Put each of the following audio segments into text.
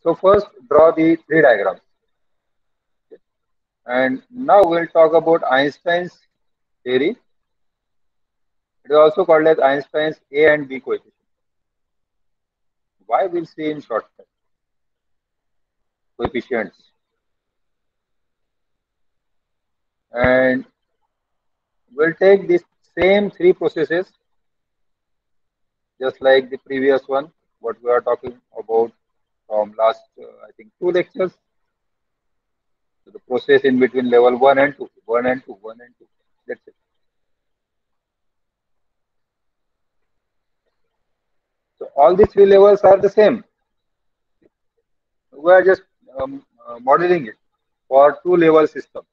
So first draw the three diagrams. And now we'll talk about Einstein's theory. It is also called as Einstein's A and B coefficient. Why we'll see in shortcut coefficients. And we'll take these same three processes just like the previous one, what we are talking about from last, I think, two lectures. So the process in between level 1 and 2, 1 and 2, 1 and 2. That's it. So all these three levels are the same. We are just modeling it for two level system.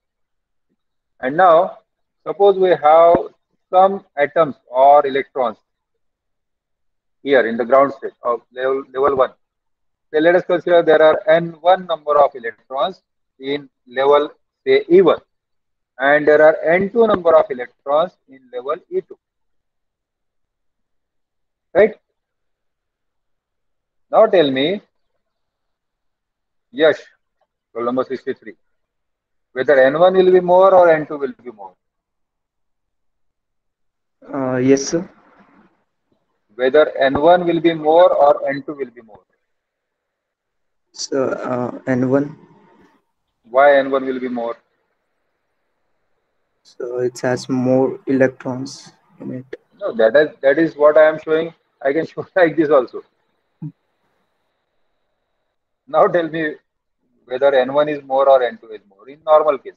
And now, suppose we have some atoms or electrons here in the ground state of level 1. So let us consider there are n1 number of electrons in level say E1 and there are n2 number of electrons in level E2. Right? Now tell me, Yash, roll number 63, whether n1 will be more or n2 will be more. Yes, sir. Whether n1 will be more or n2 will be more. So, N1. Why n1 will be more? So it has more electrons in it. No, that is what I am showing. I can show like this also. Now tell me whether n1 is more or n2 is more in normal case.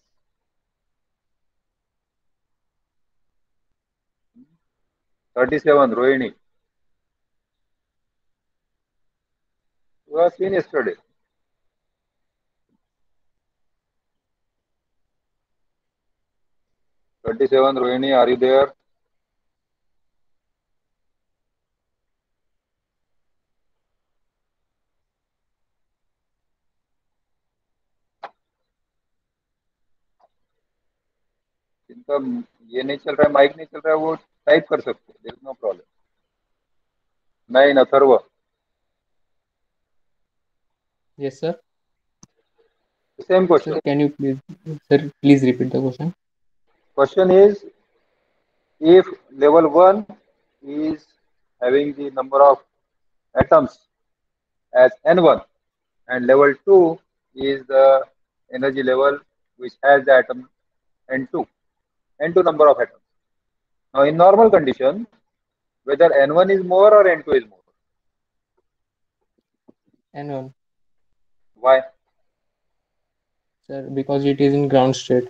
37, Rohini. You have seen yesterday. 37, Rohini, are you there? इनका ये नहीं चल रहा है, mic नहीं चल रहा है, वो टाइप कर सकते हैं, देयर इज नो प्रॉब्लम. नहीं, Atharva. Yes, sir. Same Sir, question. can you please, sir, please repeat the question? Question is, if level 1 is having the number of atoms as n1 and level 2 is the energy level which has the atom n2 number of atoms. Now in normal condition, whether n1 is more or n2 is more. N1, Why? sir, because it is in ground state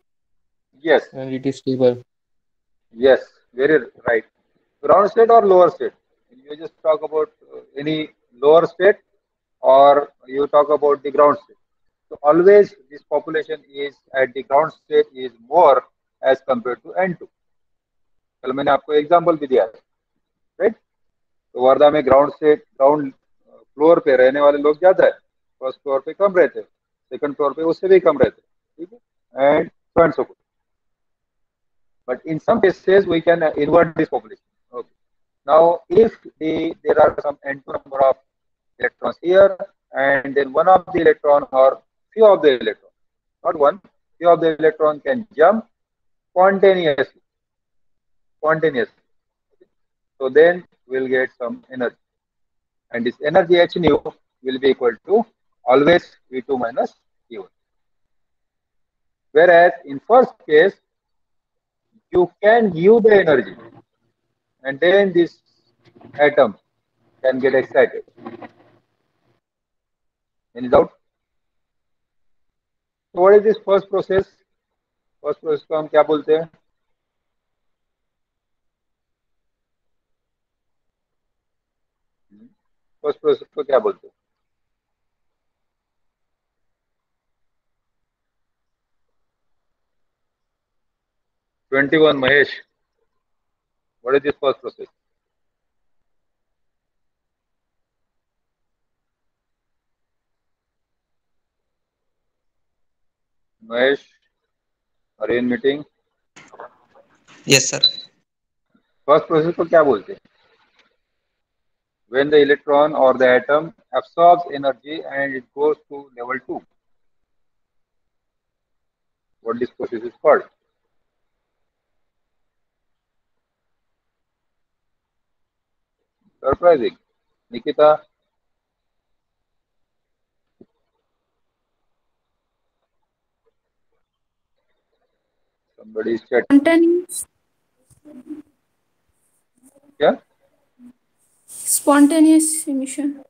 Yes, and it is stable. yes, very right. Ground state or lower state? You just talk about any lower state or you talk about the ground state. So always this population is at the ground state is more as compared to N2. कल मैंने आपको example भी दिया है, right? तो वर्धा में ground floor पे रहने वाले लोग ज्यादा है, फर्स्ट फ्लोर पे कम रहते हैं, सेकंड फ्लोर पे उससे भी कम रहते हैं, ठीक है, and so and so forth. But in some cases we can invert this population. Okay. Now if there are some n2 number of electrons here and then one of the electron or few of the electron, not one, few of the electron can jump spontaneously. Spontaneously. So then we'll get some energy. And this energy h nu will be equal to always V2 minus E1. Whereas in first case, you can give the energy and then this atom can get excited. Any doubt? So what is this first process? First process को हम क्या बोलते हैं? First process को क्या बोलते हैं? 21, Mahesh. What is this first process? Mahesh, are you in meeting? Yes, sir. First process को क्या बोलते हैं? when the electron or the atom absorbs energy and it goes to level 2. What this process is called? Surprising. Nikita, somebody is chatting. Spontaneous, Yeah? spontaneous emission.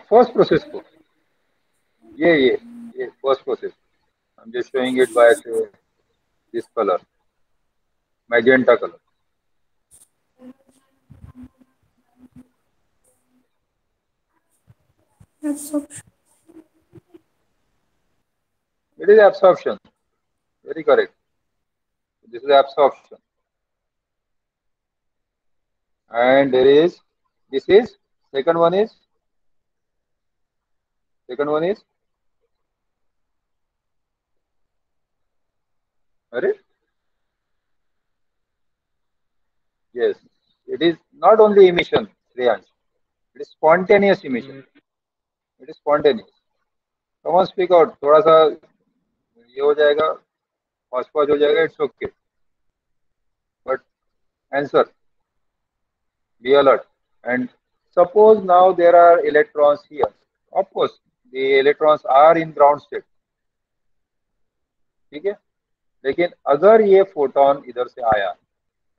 First process को. ये first process. I'm just showing it by say, this color, magenta color. Absorption. It is absorption. Very correct. This is absorption. And there is, this is, second one is, Are? Yes, it is not only emission, Shreyansh. It is spontaneous emission. It is spontaneous. Come on, speak out. थोड़ा सा ये हो जाएगा, पाँच हो जाएगा. It's okay. But answer. Be alert. And suppose now there are electrons here. Of course, the electrons are in ground state. ठीक है? लेकिन अगर ये photon इधर से आया,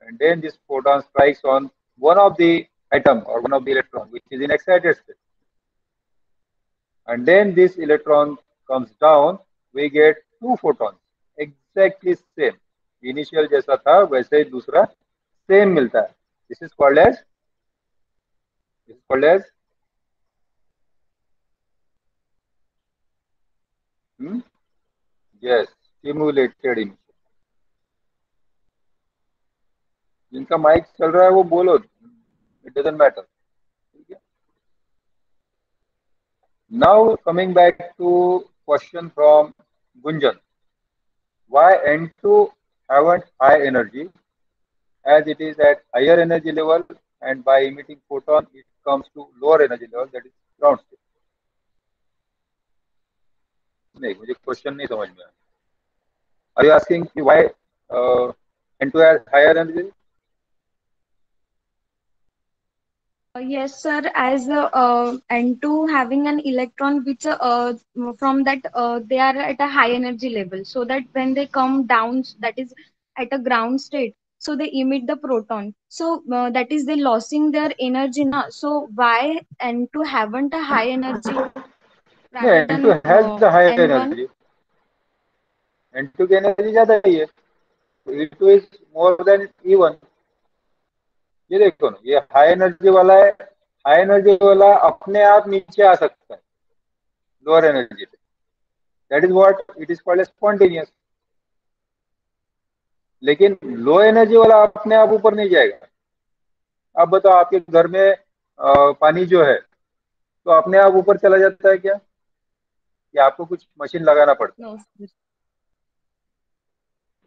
and then this photon strikes on one of the atom or one of the electron which is in excited state, and then this electron comes down, we get two photons exactly same. Initial जैसा था वैसे ही दूसरा same मिलता है. This is called as yes, stimulated emission. जिनका mic चल रहा है वो बोलो, it doesn't matter. Now coming back to question from Gunjan, why N2 haven't high energy as it is at higher energy level and by emitting photon it comes to lower energy level, that is ground state. नहीं, मुझे question नहीं समझ में आया. Are you asking why N2 has higher energy? Yes, sir. As N2 having an electron which from that they are at a high energy level, so that when they come down, that is at a ground state, so they emit the proton. So that is they losing their energy now. So why N2 haven't a high energy rather Yeah, than N2 has the higher N1? energy. N2 की energy ज़्यादा ही है. E2 is more than E1. ये देखो ना, ये high energy वाला है. High energy वाला अपने आप नीचे आ सकता है लोअर एनर्जी पे. That is what it is called as spontaneous. लेकिन लो एनर्जी वाला अपने आप ऊपर नहीं जाएगा. आप बताओ, आपके घर में पानी जो है तो अपने आप ऊपर चला जाता है क्या, या आपको कुछ मशीन लगाना पड़ता है? No, sir.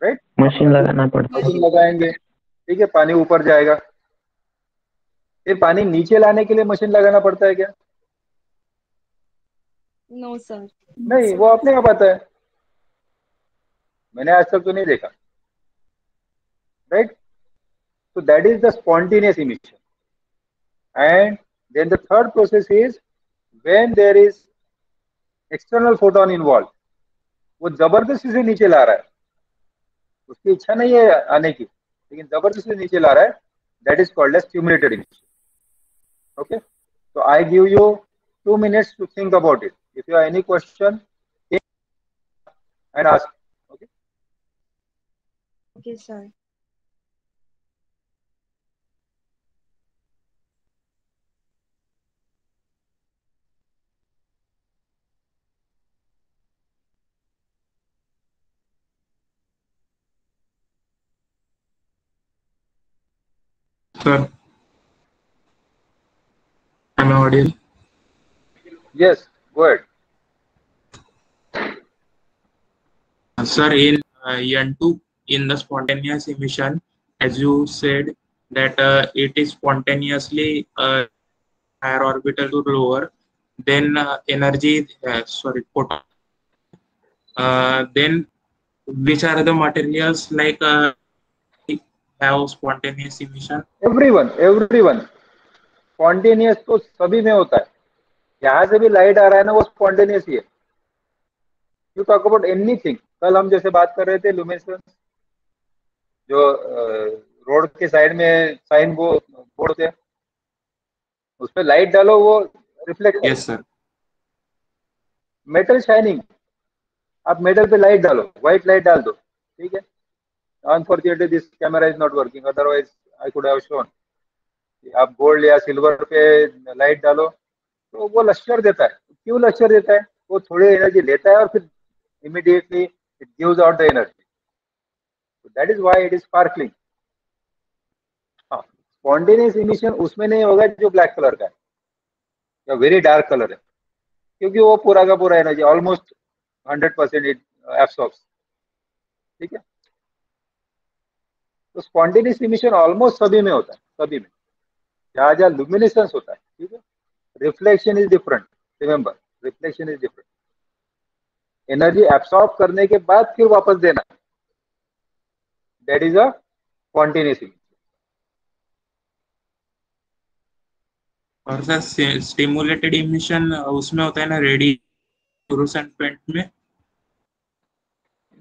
राइट, मशीन लगाना पड़ता है. मशीन लगाएंगे, ठीक है, पानी ऊपर जाएगा. फिर पानी नीचे लाने के लिए मशीन लगाना पड़ता है क्या? No, sir. नहीं, वो अपने आप आता है. मैंने आज तक तो नहीं देखा. Right, so that is the spontaneous emission. And then the third process is when there is external photon involved. वो जबरदस्ती से नीचे ला रहा है, उसकी इच्छा नहीं है आने की, लेकिन जबरदस्ती से नीचे ला रहा है. That is called as stimulated emission. Okay, so I give you 2 minutes to think about it. If you have any question, think and ask. Okay. Okay, sir. Sir, am I audible? Yes, go ahead. Sir, in N2, in the spontaneous emission, as you said that it is spontaneously higher orbital to lower, then energy photon. Then which are the materials like have spontaneous emission? everyone spontaneous तो सभी में होता है. यहाँ से भी light आ रहा है ना, वो स्पॉन्टेनियस ही है. You talk about anything. कल हम जैसे बात कर रहे थे लुमिनेसेंस, जो रोड के साइड में साइन बोर्ड होते हैं, उस पर लाइट डालो वो reflect. Yes sir. Metal shining, आप मेटल पे लाइट डालो, व्हाइट लाइट डाल दो, ठीक है. Unfortunately this camera is not working, otherwise I could have shown. आप गोल्ड या सिल्वर पे लाइट डालो तो वो लश्कर देता है. क्यों लश्कर देता है? वो थोड़ी एनर्जी लेता है और फिर immediately it gives out the energy. That is why it is sparkling. हाँ, स्पॉन्टेनियस इमिशन उसमें नहीं होगा जो ब्लैक कलर का है या वेरी डार्क कलर है, क्योंकि वो पूरा का पूरा एनर्जी ऑलमोस्ट 100% इट एब्सॉर्ब्स. ठीक है. तो स्पॉन्टेनियस इमिशन ऑलमोस्ट सभी में होता है, सभी में, जहाँ जहाँ लुमिनेसेंस होता है. ठीक है. Reflection is different. Remember, reflection is different. Energy absorb करने के बाद फिर वापस देना, that is a spontaneous emission. और सर स्टिमुलेटेड इमिशन उसमें होता है ना फ्लोरोसेंट पेंट में?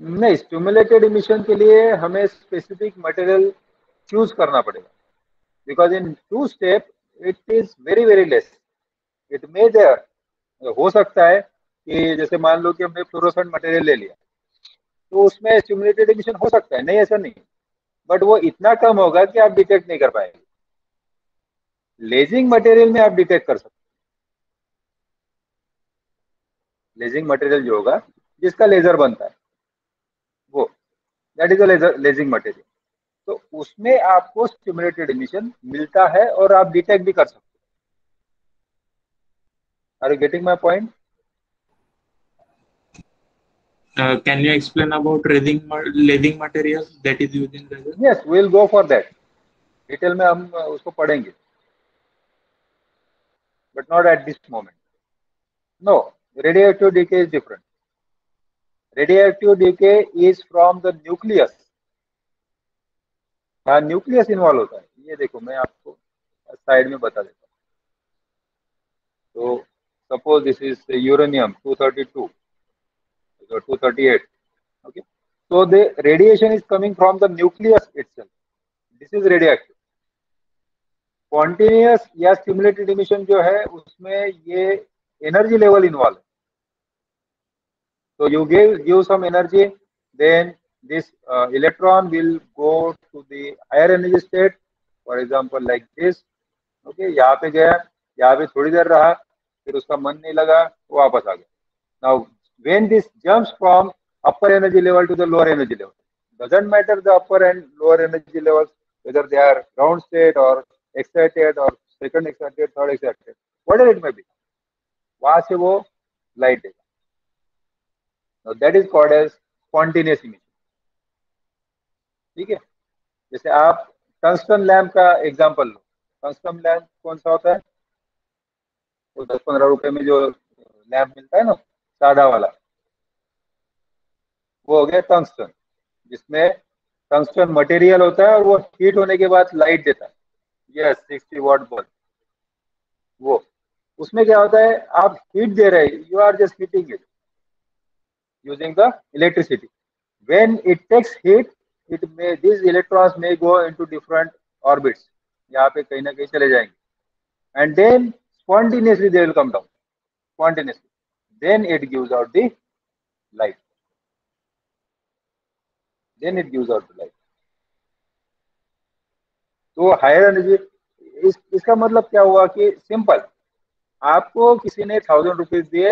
नहीं, स्टिमुलेटेड इमिशन के लिए हमें स्पेसिफिक मटेरियल चूज करना पड़ेगा, because in two step it is very very less. It may there हो सकता है कि जैसे मान लो कि हमने फ्लोरोसेंट मटेरियल ले लिया, तो उसमें स्टिमुलेटेड इमिशन हो सकता है, नहीं ऐसा नहीं, बट वो इतना कम होगा कि आप डिटेक्ट नहीं कर पाएंगे. लेजिंग मटेरियल में आप डिटेक्ट कर सकते हैं. लेजिंग मटेरियल जो होगा, जिसका लेजर बनता है, वो that is a lazing material. तो उसमें आपको स्टिमुलेटेड इमिशन मिलता है और आप डिटेक्ट भी कर सकते हैं. Are you getting my point? Can you explain about lasing material that is used in laser? Yes, we will go for that. Detail में हम उसको पढ़ेंगे, but not at this moment. No, radioactive decay is different. Radioactive decay is from the nucleus. हाँ, nucleus involve होता है. ये देखो, मैं आपको साइड में बता देता हूँ. तो suppose this is uranium 232 or 238. Okay, so the radiation is coming from the nucleus itself. This is radioactive. Spontaneous या स्टिमुलेटेड इमिशन जो है उसमें ये एनर्जी लेवल इन्वॉल्व है. So you give some energy, then this electron will go to the higher energy state, for example like this. Okay, यहाँ पे गया, यहाँ पे थोड़ी देर रहा, फिर उसका मन नहीं लगा, वो वापस आ गया. Now when this jumps from upper energy level to the lower energy level, doesn't matter the upper and lower energy levels, whether they are ground state or excited or second excited, third excited, whatever it may be, वहां से वो light देगा. Now that is called as spontaneous emission. ठीक है. जैसे आप tungsten lamp का example लो. Tungsten lamp कौन सा होता है? वो 10-15 रुपए में जो लैम्प मिलता है ना, सादा वाला, वो हो गया टंगस्टन, जिसमें टंगस्टन मटेरियल होता है और वो हीट होने के बाद लाइट देता है. Yes, 60 what bulb. वो उसमें क्या होता है, आप हीट दे रहे हैं, you are just heating it using the electricity. When it takes heat, these electrons may go into different orbits. यहाँ पे कहीं ना कहीं चले जाएंगे, and then spontaneously they will come down. Spontaneously, then it gives out the light. Then it gives out the light. तो higher energy, इसका मतलब क्या हुआ कि सिंपल, आपको किसी ने 1000 रुपीज दिए,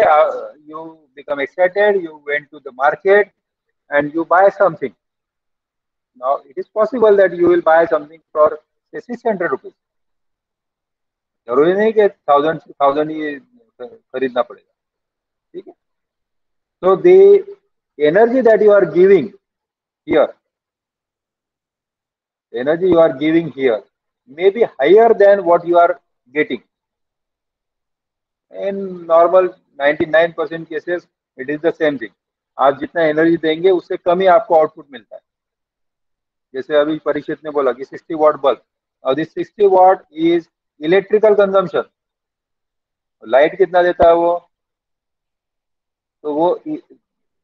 you become excited, you went to the market and you buy something. Now it is possible that you will buy something for 600 rupees. जरूरी नहीं कि 1000 ही खरीदना पड़ेगा. ठीक है. तो the energy that you are giving here, energy you are giving here may be higher than what you are getting. In normal 99% cases it is the same thing. आप जितना एनर्जी देंगे उससे कम ही आपको आउटपुट मिलता है। जैसे अभी परीक्षित ने बोला कि 60 वाट बल्ब, और this 60 what is electrical consumption. Light कितना देता है वो? तो वो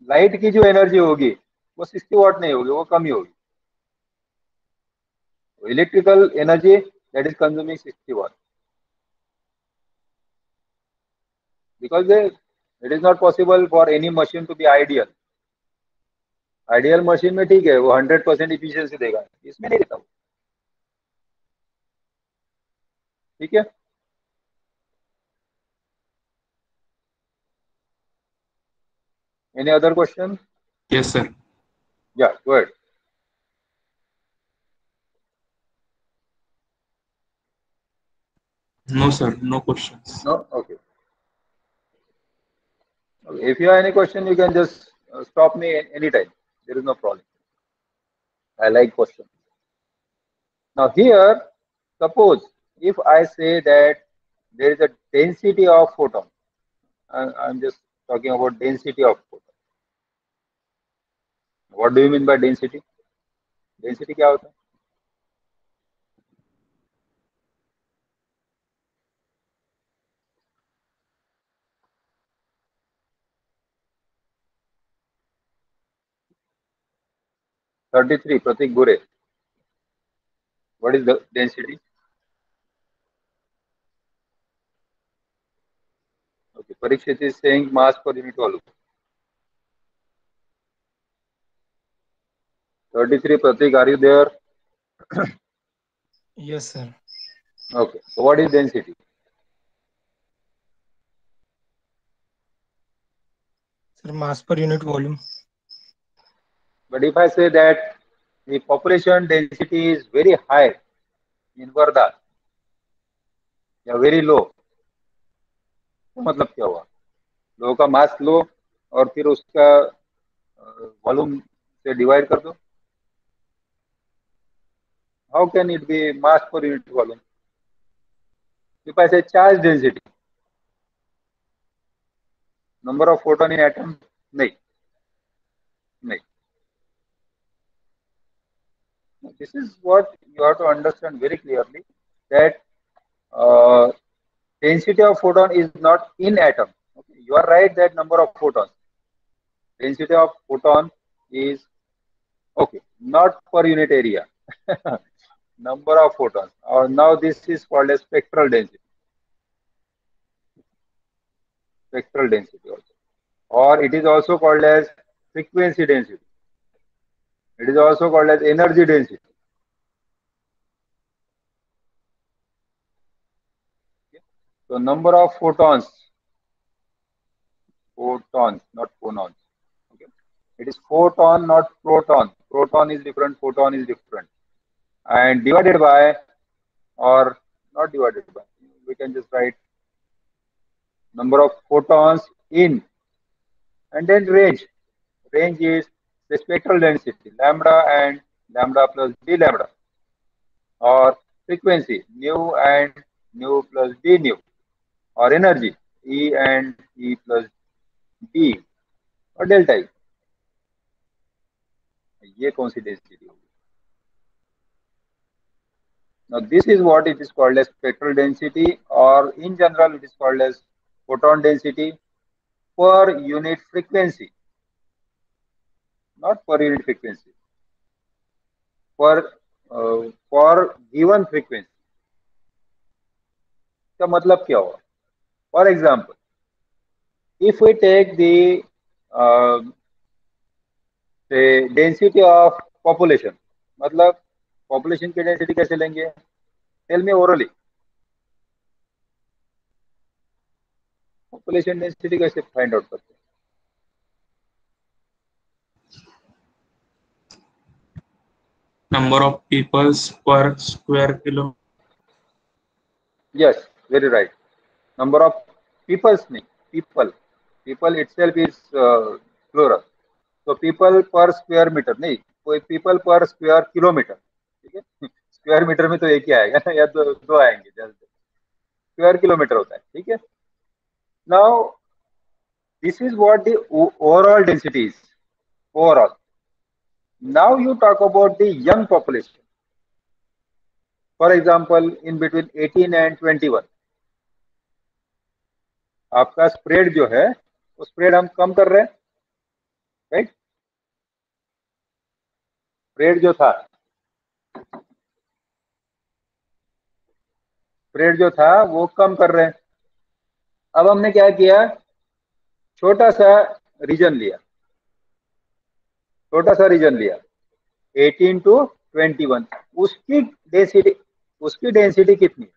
लाइट की जो एनर्जी होगी वो 60 वाट नहीं होगी, वो कम ही होगी। Electrical energy that is consuming 60 watt, because it is not possible for any machine to be ideal। Ideal machine में ठीक है वो 100% इफिशियंसी देगा, इसमें नहीं देता वो। ठीक है। Any other question? Yes, sir. या go ahead. No, sir. No questions. No? Okay. If you have any question, you can just stop me anytime. There is no problem. I like questions. Now here, suppose if I say that there is a density of photon, I'm just talking about density of photon. What do you mean by density? Density क्या होता है? $33 Pratik Gure. What is the density? Okay, Parikshit is saying mass per unit volume. 33 Pratik, are you there? Yes, sir. Okay, so what is density? Sir, mass per unit volume. But if I say that the population density is very high in Varda या very low, तो मतलब क्या हुआ? लोगों का मास लो और फिर उसका वॉल्यूम से डिवाइड कर दो। How can it be mass per unit volume? If I say charge density, number of photon in atom, नहीं, नहीं. This is what you have to understand very clearly, that density of photon is not in atom. Okay? You are right that number of photons. Density of photon is okay, not per unit area. Number of photons. Or now this is called as spectral density. Spectral density also. Or it is also called as frequency density. It is also called as energy density. Okay? So number of photons, not phonons. Okay? It is photon, not proton. Proton is different, photon is different. And divided by, or not divided by, we can just write number of photons in, and then range. Range is the spectral density, lambda and lambda plus d lambda, or frequency, nu and nu plus d nu, or energy, E and E plus D, और delta E. ये कौन सी density होगी? Now this is what it is called as spectral density, or in general it is called as photon density per unit frequency, not per unit frequency, for given frequency। का मतलब क्या हुआ? For example, if we take the say density of population, मतलब population की density कैसे लेंगे? Tell me orally. Population density कैसे find out करते हैं? Number of peoples per square kilometer. Yes, very right. Number of peoples नहीं, people. People itself is plural. So people per square meter नहीं, कोई people per square kilometer, ठीक है? Square metre में तो एक ही आएगा ना, या दो आएंगे जल्द। स्क्वायर किलोमीटर होता है, ठीक है? Now, this is what the overall density is. Overall. Now you talk about the young population. For example, in between 18 and 21, आपका स्प्रेड जो है वो स्प्रेड हम कम कर रहे हैं, राइट? स्प्रेड जो था वो कम कर रहे हैं. अब हमने क्या किया, छोटा सा रीजन लिया, 18 to 21. उसकी डेंसिटी कितनी है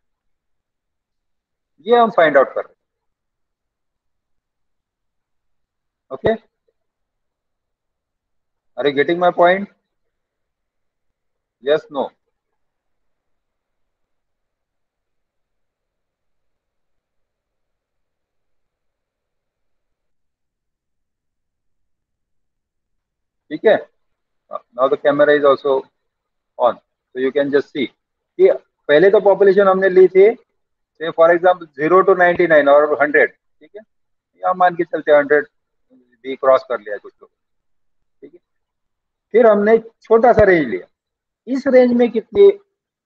ये हम फाइंड आउट कर रहे हैं. Okay, are you getting my point? Yes, no? ठीक है. Now the camera is also on, so you can just see कि पहले तो पॉपुलेशन हमने ली थी, से फॉर एग्जांपल 0 to 99 और 100. ठीक है, या मान के चलते 100 भी क्रॉस कर लिया कुछ लोग. ठीक है, फिर हमने छोटा सा रेंज लिया, इस रेंज में कितनी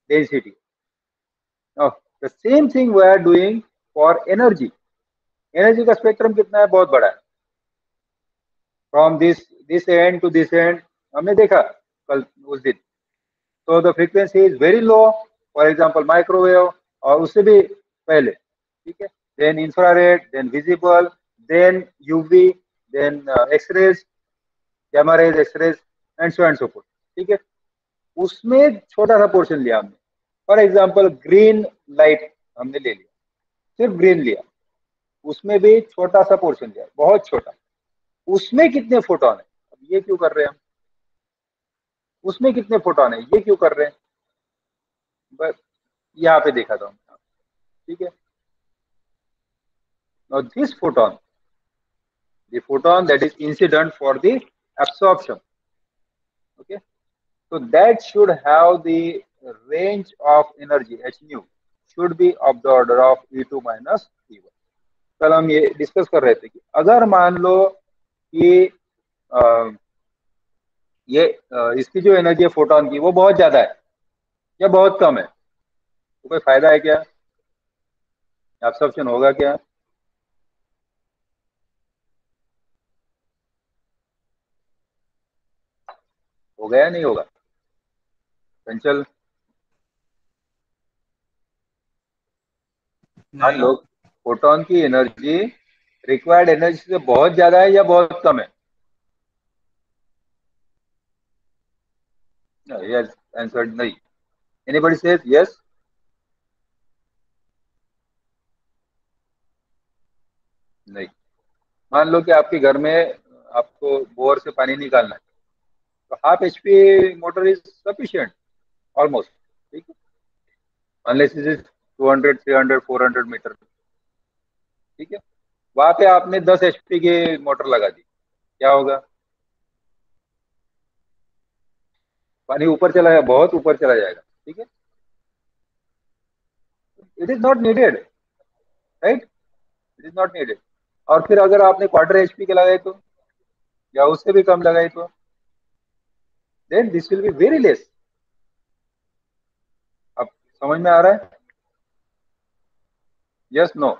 density. The same thing we are doing for energy. Energy का स्पेक्ट्रम कितना है, बहुत बड़ा है. From this end to this end हमने देखा कल उस दिन. तो the frequency is very low, for example microwave, और उससे भी पहले. ठीक है, then infrared, then visible, then UV, then X rays, gamma rays, X rays, and so forth. ठीक है, उसमें छोटा सा पोर्शन लिया हमने. फॉर एग्जांपल ग्रीन लाइट हमने ले लिया, सिर्फ ग्रीन लिया, उसमें भी छोटा सा पोर्शन लिया, बहुत छोटा. उसमें कितने फोटोन है, अब ये क्यों कर रहे हैं हम, उसमें कितने फोटोन है ये क्यों कर रहे हैं, बस यहाँ पे देखा था हम. ठीक है, now this photon, the photon that is incident for the absorption, okay, so that should have the range of energy h nu should be of the order of E2 minus E1. कल हम ये discuss कर रहे थे कि अगर मान लो कि इसकी जो एनर्जी है फोटोन की वो बहुत ज्यादा है या बहुत कम है, तो कोई फायदा है क्या, एब्सॉर्प्शन होगा क्या? होगा या नहीं होगा? चंचल, मान लो फोटोन की एनर्जी रिक्वायर्ड एनर्जी से बहुत ज्यादा है या बहुत कम है? Yes, answered नहीं. Anybody says yes? नहीं. मान लो कि आपके घर में आपको बोर से पानी निकालना है, तो half HP motor is sufficient almost. ठीक है, अनलेस इट इज 200, 300, 400 मीटर. ठीक है, वहां पे आपने 10 HP की मोटर लगा दी, क्या होगा? पानी ऊपर चला जाएगा, बहुत ऊपर चला जाएगा. ठीक है, it is not needed, right? It is not needed. और फिर अगर आपने क्वार्टर HP के लगाए तो, या उससे भी कम लगाए तो, then this will be very less. अब समझ में आ रहा है? Yes, no?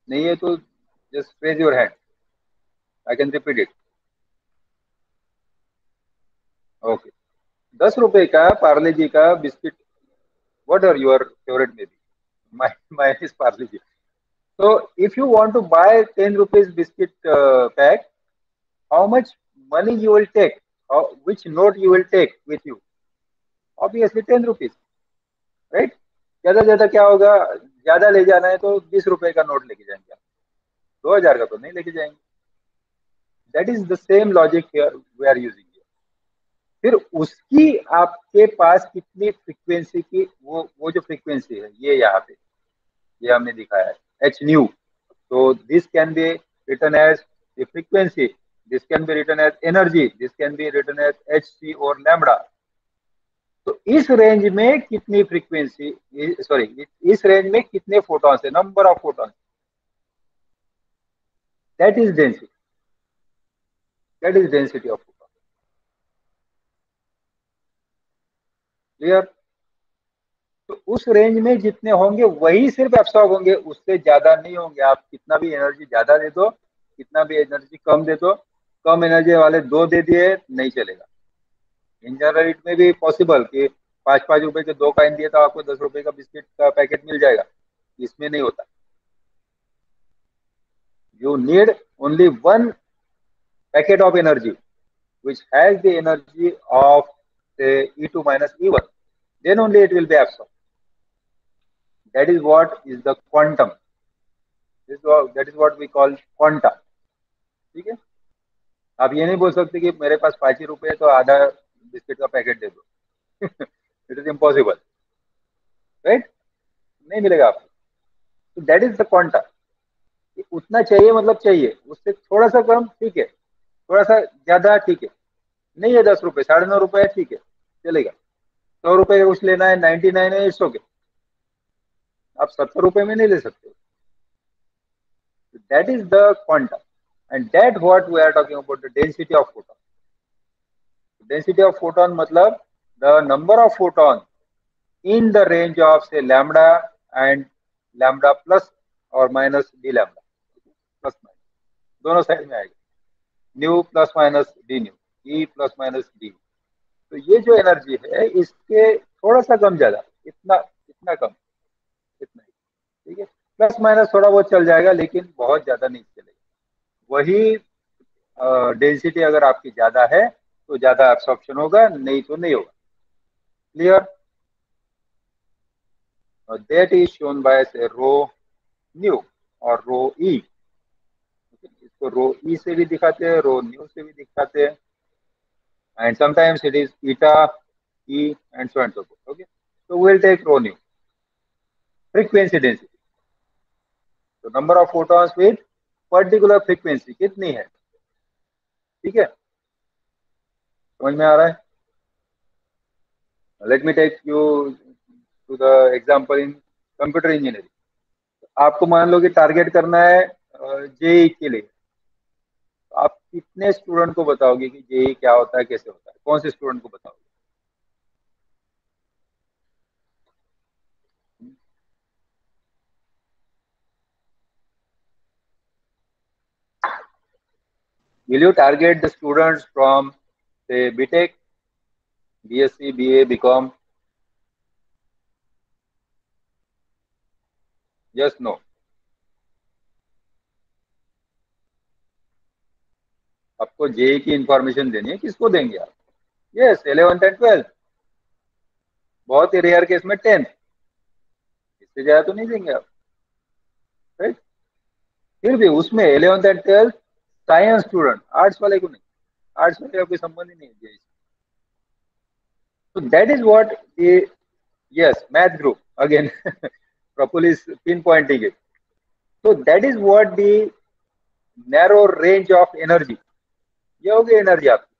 नहीं है तो just raise your hand, I can repeat it. Okay, 10 रुपए का पार्ले जी का biscuit, what are your favourite may be, my is Parle G. So if you want to buy 10 rupees biscuit pack, how much money you will take? Which note you will take with you? Obviously 10 rupees, right? ज्यादा क्या होगा, ज्यादा ले जाना है तो 20 रुपए का नोट लेके जाएंगे, 2000 का तो नहीं लेके जाएंगे. That is the same logic here we are using. फिर उसकी आपके पास कितनी फ्रीक्वेंसी की, वो जो फ्रीक्वेंसी है ये यहाँ पे ये हमने दिखाया है, h nu. So this can be written as the frequency, this can be written as energy, this can be written as hc or lambda. तो इस रेंज में कितनी फ्रीक्वेंसी, सॉरी, इस रेंज में कितने फोटॉन्स है, number of photons, that is density, that is density of photon. Clear? तो उस रेंज में जितने होंगे वही सिर्फ एब्सॉर्ब होंगे, उससे ज्यादा नहीं होंगे। आप कितना भी एनर्जी ज्यादा दे दो, कितना भी एनर्जी कम दे दो, कम एनर्जी वाले 2 दे दिए नहीं चलेगा। इन जनरल इट में भी पॉसिबल कि 5-5 रुपए के 2 कॉइन दिए तो आपको 10 रुपए का बिस्किट का पैकेट मिल जाएगा, इसमें नहीं होता। You need only one packet of energy which has the energy of say E2 minus E1, then only it will be absorbed. That is what is the quantum. That is what we call quanta. ठीक है? आप ये नहीं बोल सकते कि मेरे पास 5 रुपए है तो आधा बिस्किट का पैकेट दे दो। It is impossible, right? नहीं मिलेगा आपको। तो दैट इज द क्वांटा। उतना चाहिए मतलब चाहिए, उससे थोड़ा सा कम ठीक है, थोड़ा सा ज्यादा ठीक है, नहीं है 10 रुपए, 9.5 रुपए है ठीक है, चलेगा। 100 रुपए का कुछ लेना है, 99 है, इट्स ओके। आप 70 रुपए में नहीं ले सकते। That is the quantum and that what we are talking about, the density of photon. Density of photon मतलब the number of photon in the range of से लैम्डा एंड लैम्डा प्लस और minus d lambda, plus minus दोनों side में आएगा, nu plus minus d nu, E plus minus d. तो ये जो energy है इसके थोड़ा सा कम ज्यादा, इतना इतना कम, इतना ही, ठीक है। प्लस माइनस थोड़ा बहुत चल जाएगा लेकिन बहुत ज्यादा नहीं चलेगा। वही डेंसिटी अगर आपकी ज्यादा है तो ज्यादा एब्सॉर्प्शन होगा, नहीं तो नहीं होगा। Clear? That is shown by से रो न्यू और रो ई। इसको रो ई से भी दिखाते हैं, रो न्यू से भी दिखाते हैं, and sometimes it is eta, e, and so on and so forth. Okay, so we'll take rho nu. Frequency density, so number of photons with particular frequency कितनी है, ठीक है? समझ में आ रहा है? Let me take you to the example in computer engineering. आपको मान लो कि टारगेट करना है जेई के लिए, तो आप कितने स्टूडेंट को बताओगे कि जेई क्या होता है, कैसे होता है? कौन से स्टूडेंट को बताओगे? Will you target the students from say BTech, BSc, BA, BCom? Yes, no. आपको जेई की इंफॉर्मेशन देनी है, किसको देंगे आप? यस, 11th एंड 12th, बहुत ही रेयर केस में 10th, इससे ज्यादा तो नहीं देंगे आप, राइट? फिर भी उसमें 11th and 12th science student, arts वाले को नहीं, आर्ट्स वाले का कोई संबंध ही नहीं है जेई से। तो that is what the, yes, math group again Praful is pinpointing it. तो that is what the narrow range of energy, ये होगी एनर्जी आपकी।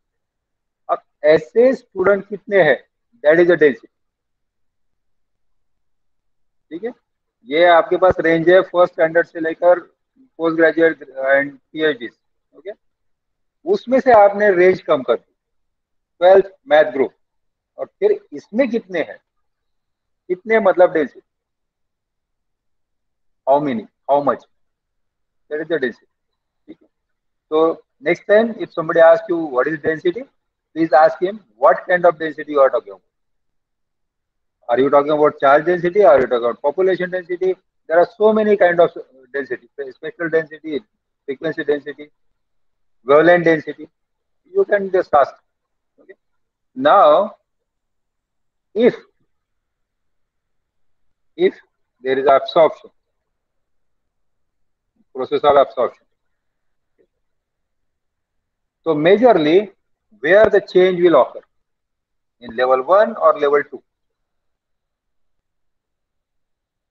अब ऐसे स्टूडेंट कितने हैं, दैट इज अ डेंसिटी, ठीक है? ये आपके पास रेंज है फर्स्ट स्टैंडर्ड से लेकर post graduate and PhD, okay? उसमें से आपने रेंज कम कर दी, 12th मैथ ग्रुप, और फिर इसमें कितने हैं, कितने मतलब density, how many, how much, that is the density, ठीक है? So next time if somebody asks you what is density, please ask him what kind of density you are talking about. Are you talking about charge density? Are you talking about population density? There are so many kind of density, spectral density, frequency density, wavelength density. You can just ask. Okay? Now, if there is absorption, process of absorption, so majorly where the change will occur, in level 1 or level 2?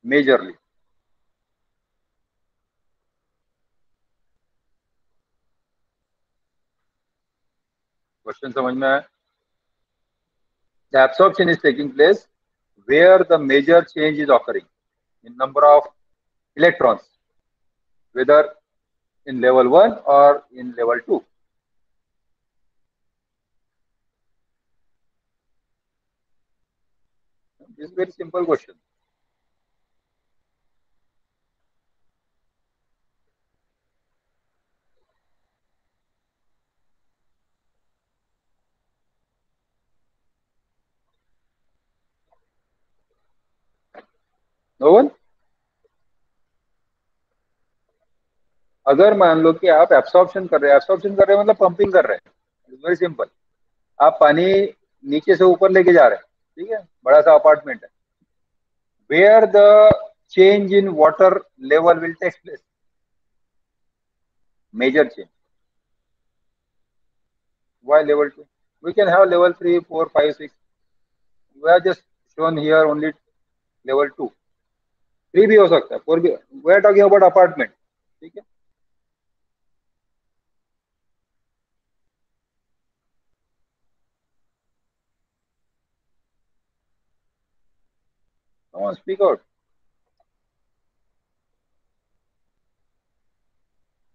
Majorly. Question समझ में आया? The absorption is taking place where the major change is occurring in number of electrons, whether in level 1 or in level 2. This is a very simple question. No one? अगर मान लो कि आप absorption कर रहे हैं, एब्सॉर्प्शन कर रहे हैं मतलब पंपिंग कर रहे हैं, इट्स वेरी सिंपल. आप पानी नीचे से ऊपर लेके जा रहे हैं, ठीक है, बड़ा सा अपार्टमेंट है, where the change in water level will take place, major change. Why level 2? We can have level 3, 4, 5, 6. We have just shown here only level 2. 3 भी हो सकता है, 4 भी. We are talking about apartment. ठीक है. Come on, speak out.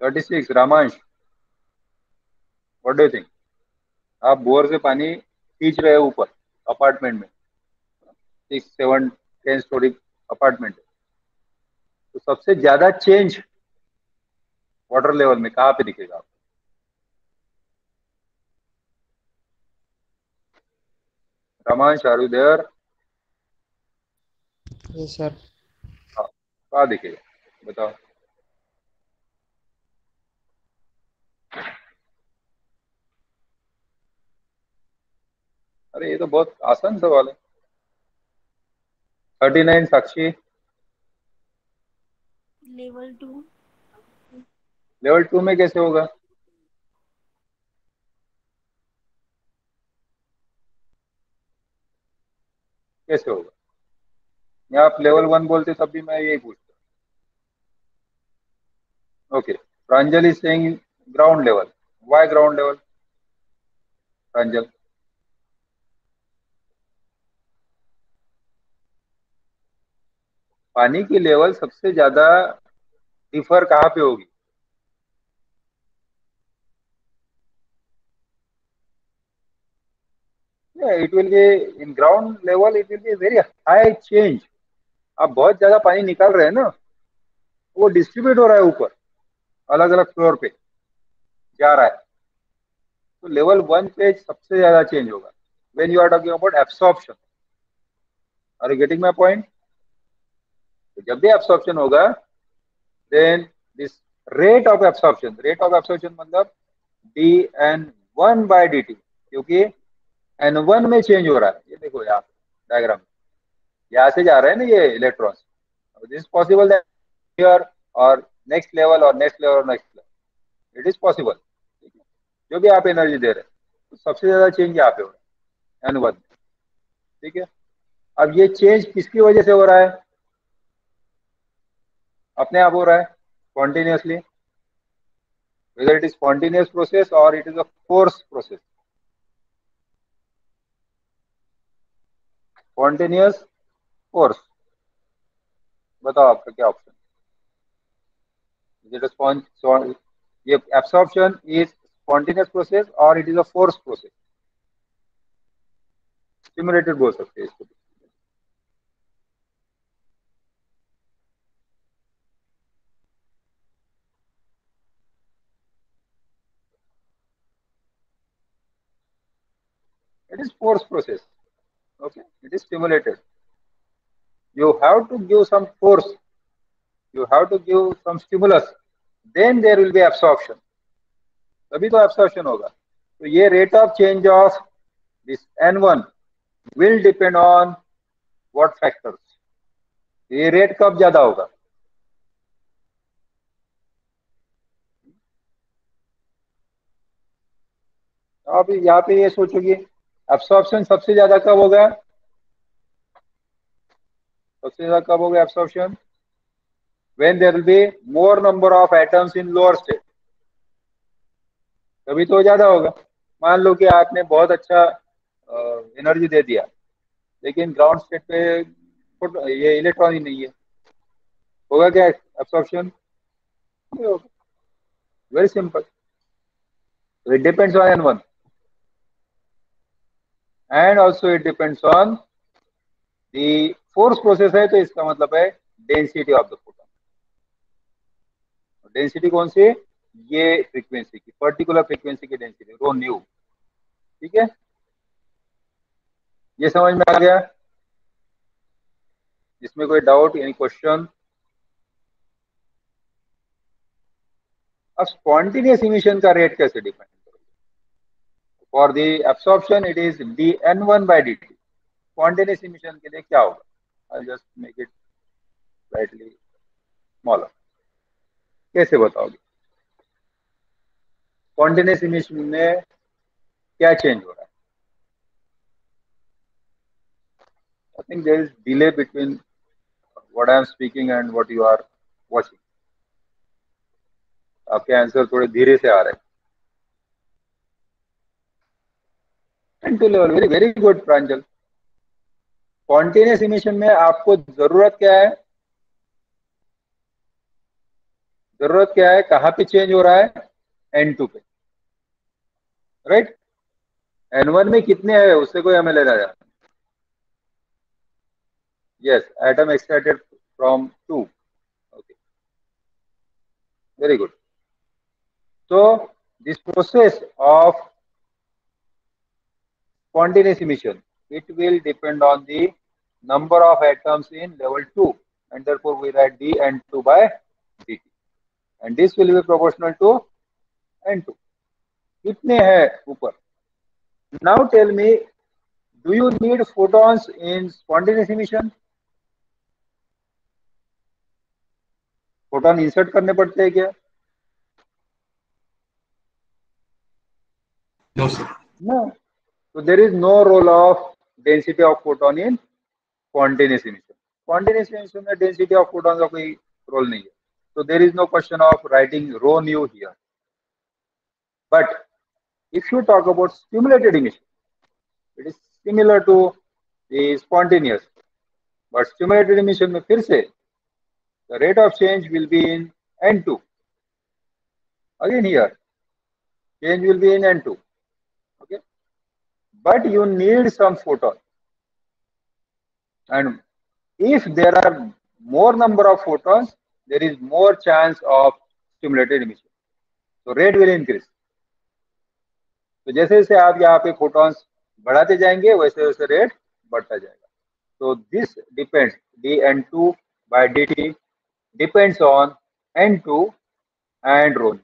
36, Ramansh. What do you think? आप bore से पानी खींच रहे हो ऊपर अपार्टमेंट में, 6, 7, 10 स्टोरी अपार्टमेंट है, तो सबसे ज्यादा चेंज वाटर लेवल में कहाँ पे दिखेगा आपको? Ramansh, are you there? Yes, sir. कहाँ दिखेगा बताओ? अरे ये तो बहुत आसान सवाल है. 39, साक्षी. लेवल 2. लेवल 2 में कैसे होगा? कैसे होगा? या आप लेवल 1 बोलते तब भी मैं यही पूछता. Okay, Pranjal is saying ground level. Why ground level? Pranjal, पानी की लेवल सबसे ज्यादा डिफर कहाँ पे होगी? It will be in ground level, it will be very high change. आप बहुत ज्यादा पानी निकाल रहे हैं ना, वो डिस्ट्रीब्यूट हो रहा है ऊपर, अलग अलग फ्लोर पे जा रहा है, तो लेवल 1 पे सबसे ज्यादा चेंज होगा when you are talking about absorption. Are you getting my point? जब भी एब्सॉर्प्शन होगा, then this rate of absorption मतलब dN1/dt, क्योंकि N1 में चेंज हो रहा है. ये देखो यहाँ डायग्राम, यहाँ से जा रहे हैं ना ये electrons. This is possible that here और नेक्स्ट लेवल और नेक्स्ट लेवल और next level, it is possible. जो भी आप एनर्जी दे रहे हैं, तो सबसे ज्यादा चेंज यहाँ पे हो रहा है N1 में. ठीक है. अब ये चेंज किसकी वजह से हो रहा है? अपने आप हो रहा है, spontaneously. whether it is spontaneous process or it is a forced process. Spontaneous, force. बताओ आपका क्या ऑप्शन? Is it a ये absorption is spontaneous process or it is a forced process? Stimulated बोल सकते हैं इसको. It is forced process. Okay, it is stimulated. You have to give some force, you have to give some stimulus, then there will be absorption. तभी तो absorption होगा. तो ये rate of change of this N1 will depend on what factors? ये rate कब ज्यादा होगा? आप यहाँ पे ये सोचोगे एब्सॉर्प्शन सबसे ज्यादा कब होगा? सबसे ज्यादा कब होगा absorption? when there will be more number of atoms in lower state, तभी तो ज्यादा होगा. मान लो कि आपने बहुत अच्छा एनर्जी दे दिया, लेकिन ग्राउंड स्टेट पे ये इलेक्ट्रॉन ही नहीं है, होगा क्या absorption? Very simple, it depends on N1 and also it depends on the force process है, तो इसका मतलब है density of the photon. Density कौन सी? ये फ्रीक्वेंसी की, पर्टिकुलर फ्रीक्वेंसी की डेंसिटी रो न्यू। ठीक है, ये समझ में आ गया? इसमें कोई डाउट, एनी क्वेश्चन? अब स्पॉन्टेनियस इमिशन का रेट कैसे डिफाइन करोगे? For the absorption it is dN1/dt। Spontaneous emission के लिए क्या होगा? I just make it slightly smaller. कैसे बताओगे? स्पॉन्टेनियस इमिशन में क्या चेंज हो रहा है? I think there is delay between what I am speaking and what you are watching. आपके आंसर थोड़े धीरे से आ रहे हैं। N2 level, very very good Pranjal. Spontaneous emission में आपको जरूरत क्या है? जरूरत क्या है? कहाँ पे चेंज हो रहा है? N2 पे, राइट? N1 में कितने है उससे कोई हमें लेना जाए? Yes, atom extracted from 2. Okay, very good. So this process of spontaneous emission, it will depend on the number of atoms in level 2, and therefore we write dN2/dt, and this will be proportional to N2. कितने हैं ऊपर? Now tell me, do you need photons in spontaneous emission? Photon insert करने पड़ते हैं क्या? No, sir. No. So there is no role of density of photon in spontaneous emission. Spontaneous emission में density of photon का कोई role नहीं है. So there is no question of writing rho nu here. But if you talk about stimulated emission, it is similar to the spontaneous. But stimulated emission में फिर से the rate of change will be in N2. Again here, change will be in N2. Okay, but you need some photon, and if there are more number of photons, there is more chance of stimulated emission, so rate will increase. तो जैसे जैसे आप यहाँ पे photons बढ़ाते जाएंगे वैसे वैसे रेट बढ़ता जाएगा. So this depends, dN2/dt depends on N2 and rho.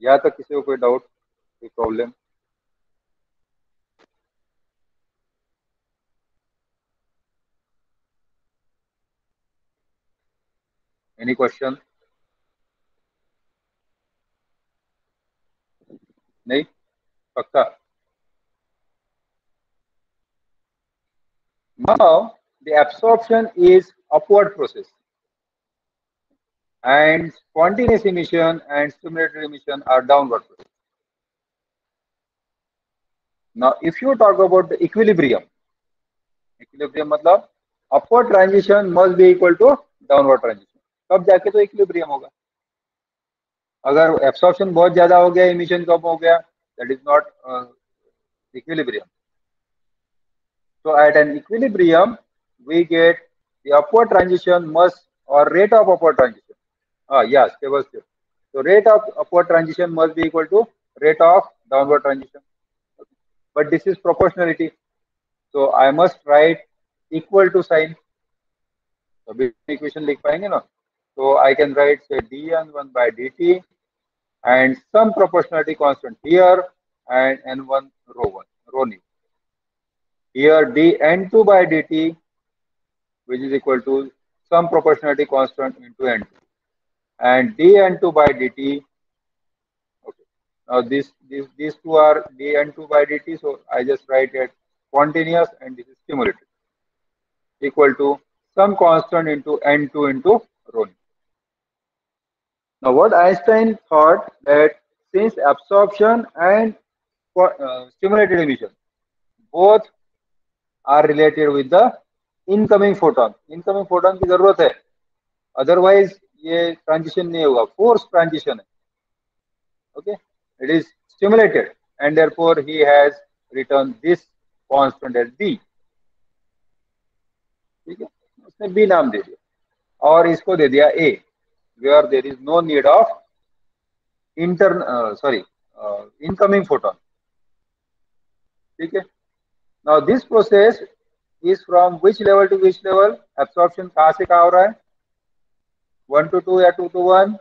यहाँ तक किसी को कोई डाउट, कोई प्रॉब्लम? Any question? नहीं? पक्का? Now the absorption is upward process and spontaneous emission and stimulated emission are downward process. Now if you talk about the equilibrium मतलब upward transition must be equal to downward transition, तब जाके तो equilibrium होगा. अगर absorption बहुत ज्यादा हो गया, emission कम हो गया, that is not equilibrium. So at an equilibrium we get the upward transition must, or rate of upward transition, yes, stable state. So rate of upward transition must be equal to rate of downward transition. But this is proportionality. So I must write equal to sign. So equation लिख पाएंगे ना? So I can write say dN1/dt and some proportionality constant here and N1 rho nu. Here dN2/dt, which is equal to some proportionality constant into N2, and dN2/dt. Okay. Now these two are dN2/dt, so I just write it spontaneous and this is stimulated, equal to some constant into N2 into rho. Now what Einstein thought, that since absorption and stimulated emission, both are related with the incoming photon. Incoming photon की जरूरत है, otherwise ये transition नहीं होगा, forced transition है. Okay, it is stimulated and therefore he has written this constant as B. ठीक है, उसने B नाम दे दिया और इसको दे दिया A, where there is no need of incoming photon. ठीक है. Now this process is from which level to which level? Absorption कहाँ से कहाँ हो रहा है? 1 to 2 या 2 to 1?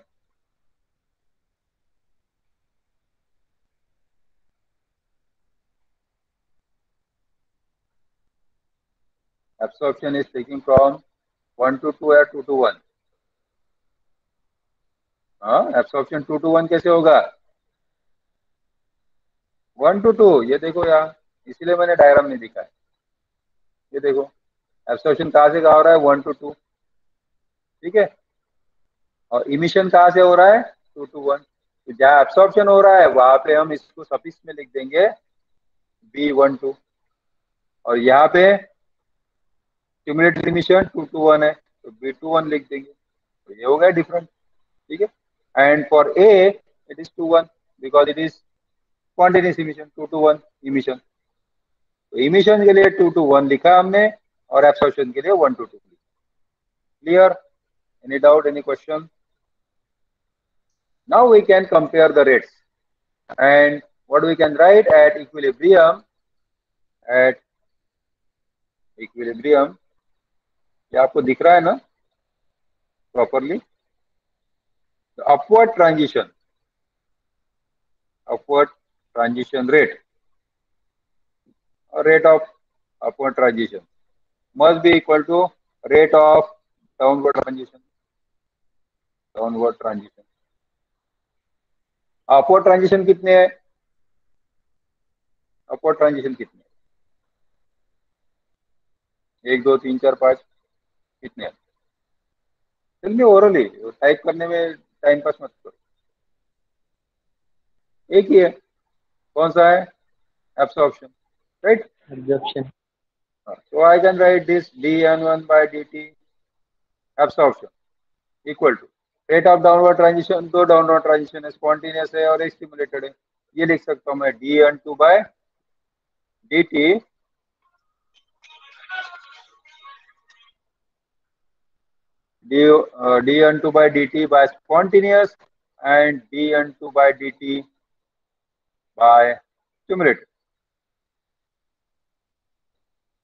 Absorption is taking from 1 to 2 या 2 to 1? हाँ, एब्सॉर्प्शन 2 to 1 कैसे होगा? 1 to 2, ये देखो यहाँ, इसीलिए मैंने डायग्राम नहीं दिखाया. ये देखो एब्सॉर्प्शन कहाँ से कहाँ हो रहा है? 1 to 2. ठीक है, और इमिशन कहाँ से हो रहा है? 2 to 1. तो जहाँ एब्सॉर्प्शन हो रहा है वहां पे हम इसको सफिक्स में लिख देंगे B12, और यहाँ पे क्यूमुलेटिव इमिशन 2 to 1 है तो B21 लिख देंगे. तो ये हो गया डिफरेंट. ठीक है, and for A it is 2-1 because it is spontaneous emission. 2 to 1 emission. तो इमिशन के लिए 2 to 1 लिखा हमने और एब्सॉर्प्शन के लिए 1 to 2. Clear? Any doubt, any question? Now we can compare the rates, and what we can write at equilibrium. At equilibrium, ये आपको दिख रहा है ना properly? The upward transition rate, or rate of upward transition must be equal to rate of downward transition. Upward transition कितने हैं? Upward transition कितने? 1 2 3 4 5 कितने? चलिए ओरली, टाइप करने में टाइम पास मत करो. एक ही है. कौन सा है? Absorption, right? Absorption. So I can write this dN1 by dt absorption equal to rate of downward transition. दो डाउनवर्ड ट्रांजिशन है, स्पॉन्टेनियस है और एक स्टिमुलेटेड है. ये लिख सकता हूँ मैं dN2 by dt dN2 by dt by spontaneous and dN2 by dt by stimulated.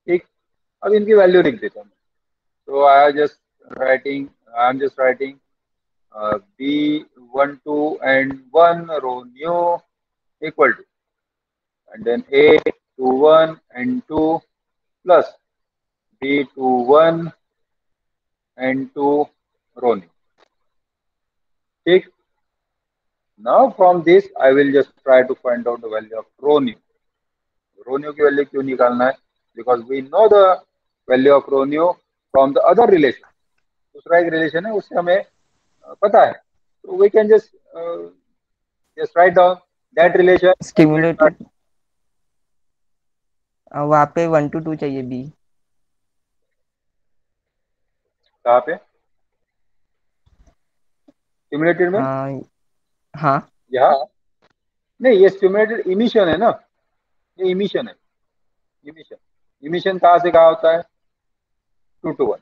ठीक, अब इनकी वैल्यू लिख देता हूँ. So I am just writing B12 and 1 rho nu equal to, and then A21 and 2 plus B21 and 2 rho nu. ठीक. Now from this I will just try to find out the value of rho nu. Rho nu की value क्यों निकालना है? Because we know the value of rho nu from the other relation. दूसरा एक relation है उससे हमें पता है. So we can just write down that relation. Stimulated वहाँ पे 1 to 2 चाहिए बी. कहाँ पे? स्टिमुलेटेड में? हाँ यहाँ नहीं, ये स्टिमुलेटेड इमिशन है ना. ये इमिशन है. इमिशन कहाँ से कहाँ होता है? 2 to 1.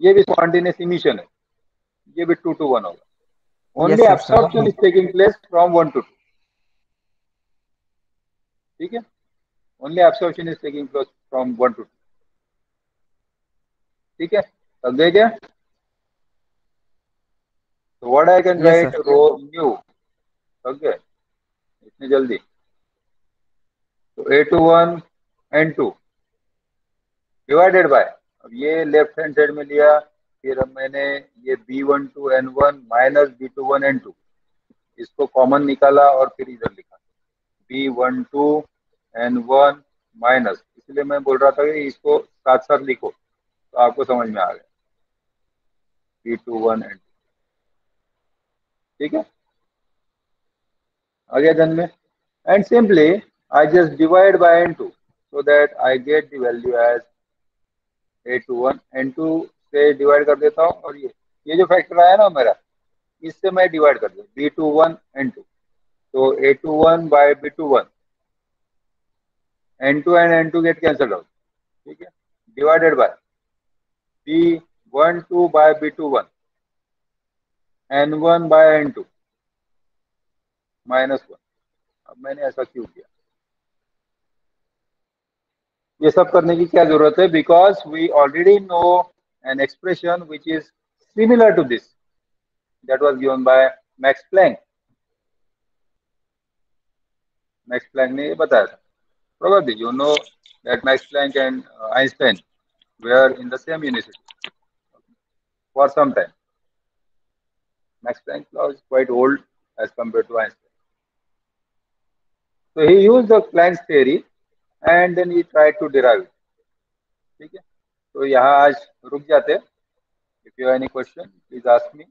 ये भी स्पॉन्टेनियस इमिशन है, ये भी 2 to 1 होगा. Only absorption is taking place from 1 to 2. ठीक है, only absorption is taking place from 1 to 2. ठीक है, तब देखिए. तो what I can write row new. Okay, इतनी जल्दी. तो A21 and 2 डिवाइडेड बाय, अब ये लेफ्ट हैंड साइड में लिया, फिर अब मैंने ये B12 N1 minus B21 N2 इसको कॉमन निकाला और फिर इधर लिखा B12 N1 माइनस. इसलिए मैं बोल रहा था कि इसको साथ साथ लिखो तो आपको समझ में आ गया. B21 N2. ठीक है, आ गया ध्यान में. and simply I just divide by n2 so that I get the value as a21 n2 से डिवाइड कर देता हूँ और ये जो फैक्टर आया ना मेरा इससे मैं डिवाइड कर दूँ b21 n2 तो a21 by b21 n2 and n2 get cancelled out ठीक है divided by b12 bye b21 n1 bye n2 -1 अब मैंने ऐसा क्यों किया ये सब करने की क्या जरूरत है because we already know an expression which is similar to this that was given by Max Planck ने ये बताया था probably you know that Max Planck and Einstein were in the same university for some time. Max Planck's law is quite old as compared to Einstein. So he used the Planck's theory and then he tried to derive it. ठीक है तो यहाँ आज रुक जाते हैं. If you have any question, please ask me.